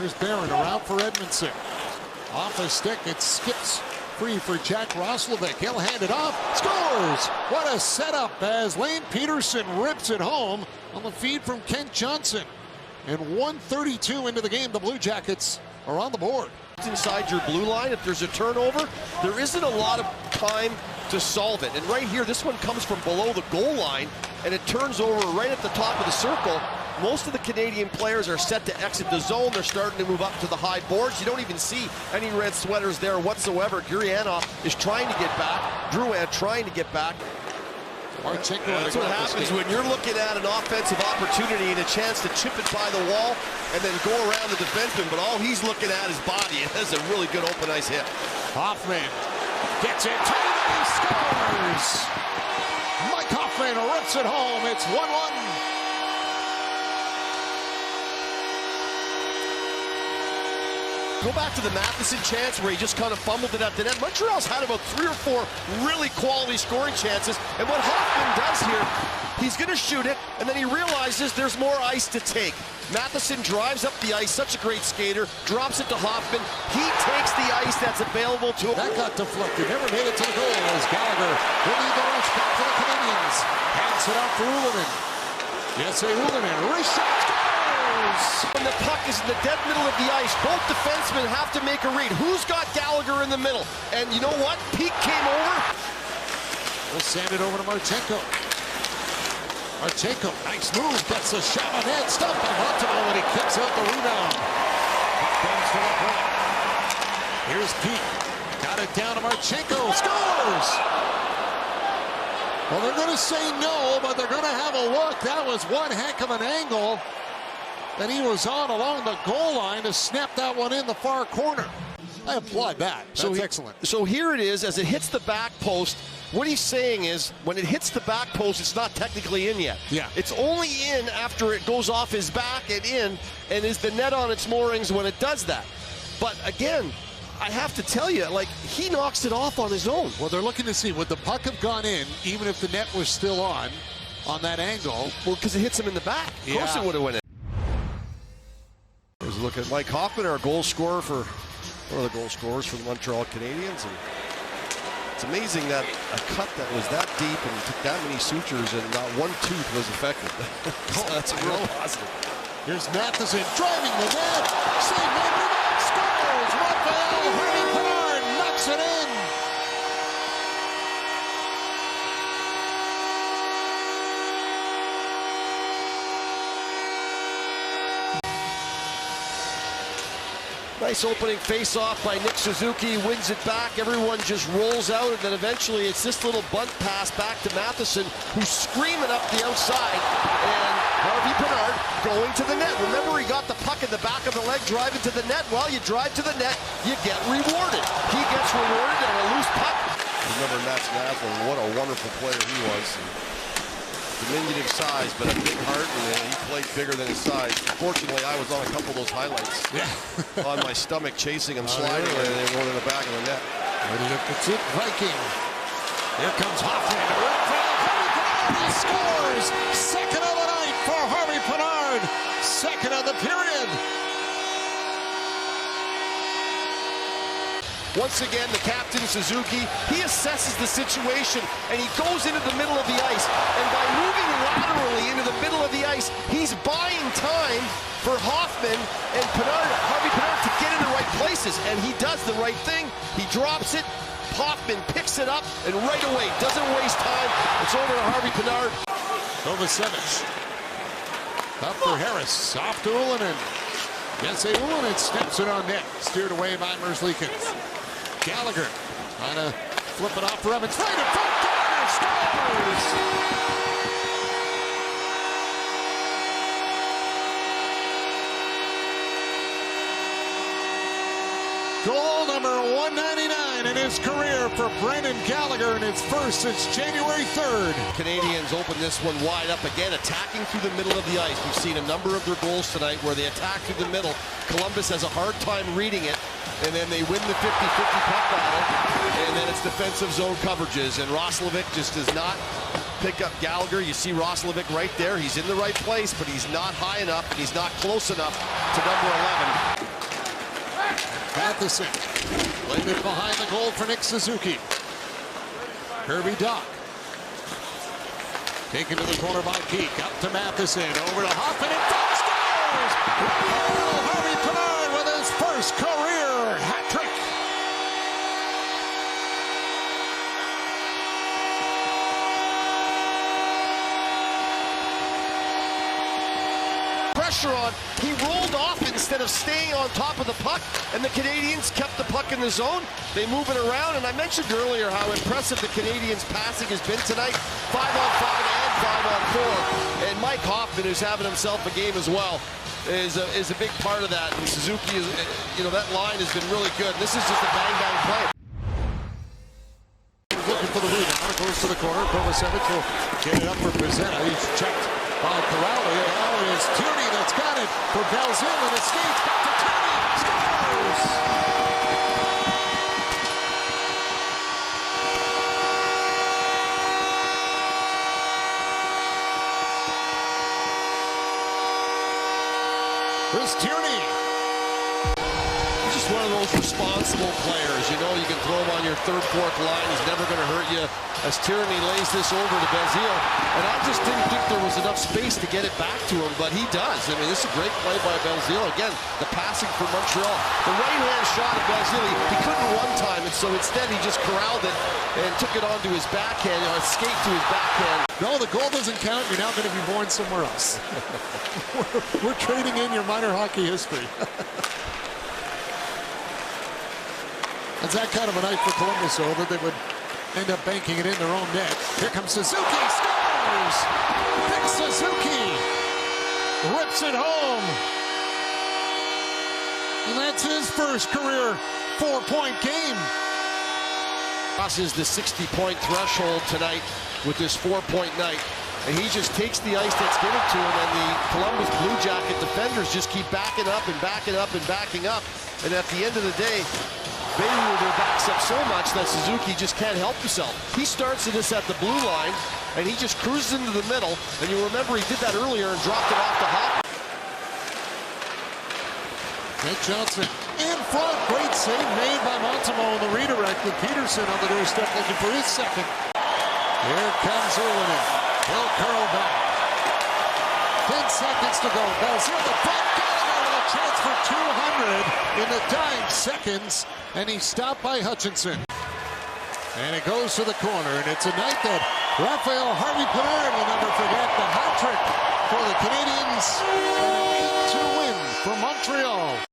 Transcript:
There's Barron around for Edmondson. Off a stick, it skips free for Jack Roslovic. He'll hand it off. Scores! What a setup as Lane Peterson rips it home on the feed from Kent Johnson. And 1:32 into the game, the Blue Jackets are on the board. Inside your blue line, if there's a turnover, there isn't a lot of time to solve it. And right here, this one comes from below the goal line, and it turns over right at the top of the circle. Most of the Canadian players are set to exit the zone. They're starting to move up to the high boards. You don't even see any red sweaters there whatsoever. Gurianov is trying to get back. Drouin trying to get back. That's what happens when you're looking at an offensive opportunity and a chance to chip it by the wall and then go around the defenseman, but all he's looking at is body, and that's a really good open ice hit. Hoffman gets it, he scores! Mike Hoffman rips it home, it's 1-1. Go back to the Matheson chance where he just kind of fumbled it at the net. Montreal's had about 3 or 4 really quality scoring chances, and what Hoffman does here, he's going to shoot it, and then he realizes there's more ice to take. Matheson drives up the ice, such a great skater, drops it to Hoffman. He takes the ice that's available to him. That got deflected, never made it to the goal as Gallagher will lead the rush back to the Canadiens. Hands it off for Ullinen. Jesse Ullinen, reshot, scores! When the puck is in the dead middle of the ice, both defensemen have to make a read. Who's got Gallagher in the middle? And you know what? Peak came over. We'll send it over to Marchenko. Marchenko, nice move, gets a shot on net, stopped by Montemel when he kicks out the rebound. Comes to the point. Here's Pete, got it down to Marchenko, scores! Well, they're going to say no, but they're going to have a look. That was one heck of an angle that he was on along the goal line to snap that one in the far corner. I applaud that. That's excellent. So here it is, as it hits the back post. What he's saying is, when it hits the back post, it's not technically in yet. Yeah. It's only in after it goes off his back and in, and is the net on its moorings when it does that. But again, I have to tell you, like, he knocks it off on his own. Well, they're looking to see, would the puck have gone in, even if the net was still on that angle? Well, because it hits him in the back. Of course it would have went in. Here's a look at Mike Hoffman, our goal scorer for one of the goal scorers for the Montreal Canadiens. And it's amazing that a cut that was that deep and took that many sutures and not one tooth was affected. So that's a real positive. Here's Matheson driving the net. Save made rebound, scores! Rafael Harvey-Pinard knocks it in. Nice opening face-off by Nick Suzuki, wins it back, everyone just rolls out, and then eventually it's this little bunt pass back to Matheson, who's screaming up the outside, and Harvey-Pinard going to the net. Remember, he got the puck in the back of the leg, driving to the net. Well, you drive to the net, you get rewarded. He gets rewarded on a loose puck. Remember Matt Naslund, what a wonderful player he was. Diminutive size, but a big heart, and he played bigger than his size. Fortunately, I was on a couple of those highlights. Yeah. On my stomach, chasing him, sliding, and they went in the back of the net. Ready to put Viking. Here comes Hoffman. Harvey-Pinard, he scores! Second of the night for Harvey-Pinard. Second of the period. Once again, the captain, Suzuki, he assesses the situation, and he goes into the middle of the ice. And by moving laterally into the middle of the ice, he's buying time for Hoffman and Harvey-Pinard to get in the right places. And he does the right thing. He drops it. Hoffman picks it up, and right away, doesn't waste time. It's over to Harvey-Pinard. Kovacevic. Up for Harris. Off to Ullinen. Jesse Ullinen steps it on net. Steered away by Merzlikins. Gallagher trying to flip it off for Evans. Right in front, Gallagher scores! Goal number 199 in his career for Brendan Gallagher, and it's first since January 3rd. Canadians open this one wide up again, attacking through the middle of the ice. We've seen a number of their goals tonight where they attack through the middle. Columbus has a hard time reading it, and then they win the 50-50 puck battle, and then it's defensive zone coverages, and Roslovic just does not pick up Gallagher. You see Roslovic right there. He's in the right place, but he's not high enough, and he's not close enough to number 11. Matheson laid it behind the goal for Nick Suzuki. Kirby Dach. Taken to the corner by Peak. Up to Matheson. Over to Hoffman. And scores! Rafael Harvey-Pinard with his first career hat trick. Pressure on. He rolled off instead of staying on top of the puck, and the Canadiens kept the puck in the zone. They move it around, and I mentioned earlier how impressive the Canadiens' passing has been tonight. 5-on-5 and 5-on-4. And Mike Hoffman, who's having himself a game as well, is a big part of that. And Suzuki is, that line has been really good. This is just a bang-bang play. Looking for the rebound. It goes to the corner. Kovacevic will get it up for Brezena. He's checked by Corrali. Now it's Tierney that's got it for Belzil, and it skates back to Tierney. Scores! Here's Tierney. He's just one of those responsible players. You can throw him on your third, fourth line. He's never going to hurt you. As Tierney lays this over to Belzil. And I just didn't think there was enough space to get it back to him, but he does. I mean, this is a great play by Belzil. Again, the passing for Montreal. The right-hand shot of Belzil, he couldn't one time, and so instead he just corralled it and took it onto his backhand, a skate to his backhand. No, the goal doesn't count. You're now going to be born somewhere else. we're trading in your minor hockey history. It's that kind of a night for Columbus, though, that they would end up banking it in their own net. Here comes Suzuki. Scores! Nick Suzuki rips it home. And that's his first career 4-point game. Crosses the 60-point threshold tonight with this 4-point night. And he just takes the ice that's given to him, and the Columbus Blue Jacket defenders just keep backing up and backing up and backing up. And at the end of the day, Bayreuther backs up so much that Suzuki just can't help himself. He starts this at the blue line, and he just cruises into the middle. And you remember he did that earlier and dropped it off the hop. Nick Johnson in front. Great save made by Montemo on the redirect with Peterson on the doorstep looking for his second. Here comes Irwin. He'll curl back. 10 seconds to go. Belzil the front. Gallagher with a chance for 200 in the dying seconds. And he's stopped by Hutchinson. And it goes to the corner. And it's a night that Rafael Harvey-Pinard will never forget. The hat trick for the Canadiens. And an 8-2 win for Montreal.